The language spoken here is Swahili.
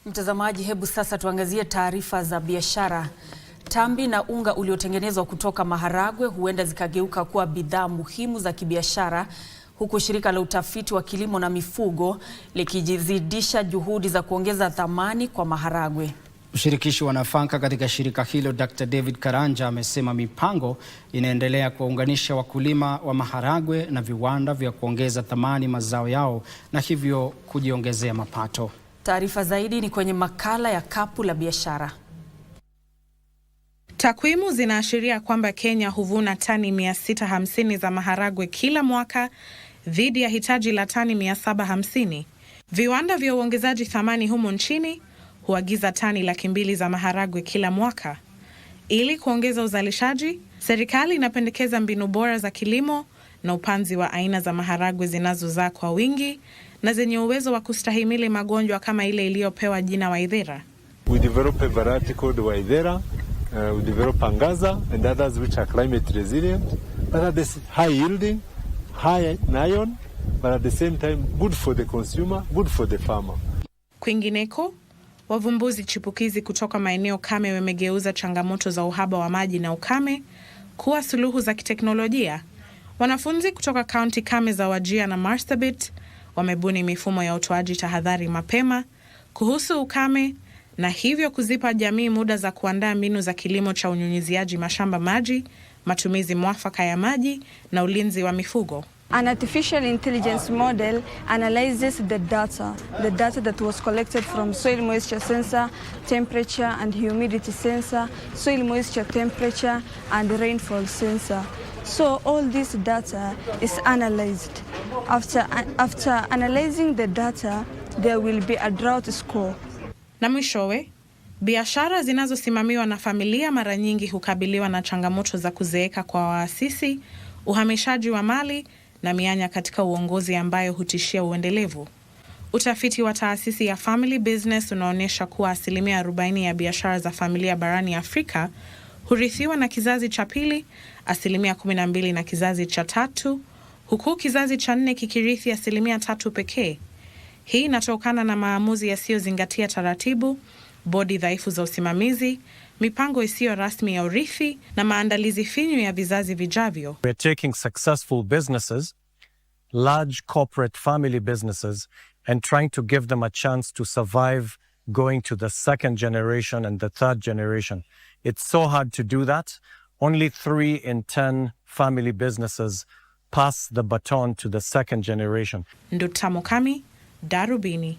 Mtazamaji, hebu sasa tuangazie taarifa za biashara. Tambi na unga uliotengenezwa kutoka maharagwe huenda zikageuka kuwa bidhaa muhimu za kibiashara, huku shirika la utafiti wa kilimo na mifugo likijizidisha juhudi za kuongeza thamani kwa maharagwe. Mshirikishi wa nafaka katika shirika hilo, Dr. David Karanja, amesema mipango inaendelea kuwaunganisha wakulima wa maharagwe na viwanda vya kuongeza thamani mazao yao na hivyo kujiongezea mapato. Taarifa zaidi ni kwenye makala ya Kapu la Biashara. Takwimu zinaashiria kwamba Kenya huvuna tani 650 za maharagwe kila mwaka dhidi ya hitaji la tani 750. Viwanda vya uongezaji thamani humo nchini huagiza tani 200,000 za maharagwe kila mwaka. Ili kuongeza uzalishaji, serikali inapendekeza mbinu bora za kilimo na upanzi wa aina za maharagwe zinazozaa kwa wingi na zenye uwezo wa kustahimili magonjwa kama ile iliyopewa jina Waithera. We develop a variety called Waithera, we develop Angaza and others which are climate resilient, but at the high yielding, high in iron, but at the same time good for the consumer, good for the farmer. Kwingineko, wavumbuzi chipukizi kutoka maeneo kame wamegeuza changamoto za uhaba wa maji na ukame kuwa suluhu za kiteknolojia. Wanafunzi kutoka kaunti kame za Wajir na Marsabit wamebuni mifumo ya utoaji tahadhari mapema kuhusu ukame na hivyo kuzipa jamii muda za kuandaa mbinu za kilimo cha unyunyiziaji mashamba maji, matumizi mwafaka ya maji na ulinzi wa mifugo. An artificial intelligence model analyzes the data that was collected from soil moisture sensor, temperature and humidity sensor, soil moisture temperature and rainfall sensor. So all this data is analyzed. After analyzing the data, there will be a drought score. Na mwishowe, biashara zinazosimamiwa na familia mara nyingi hukabiliwa na changamoto za kuzeeka kwa waasisi, uhamishaji wa mali na mianya katika uongozi ambayo hutishia uendelevu. Utafiti wa taasisi ya Family Business unaonyesha kuwa 40% ya biashara za familia barani Afrika hurithiwa na kizazi cha pili, 12% na kizazi cha tatu, huku kizazi cha 4 kikirithi 3% pekee. Hii inatokana na maamuzi yasiyozingatia taratibu, bodi dhaifu za usimamizi, mipango isiyo rasmi ya urithi na maandalizi finyu ya vizazi vijavyo. We're taking successful businesses, large corporate family businesses, and trying to give them a chance to survive going to the second generation and the third generation. It's so hard to do that. Only 3 in 10 family businesses pass the baton to the second generation. Nduta Mukami, Darubini.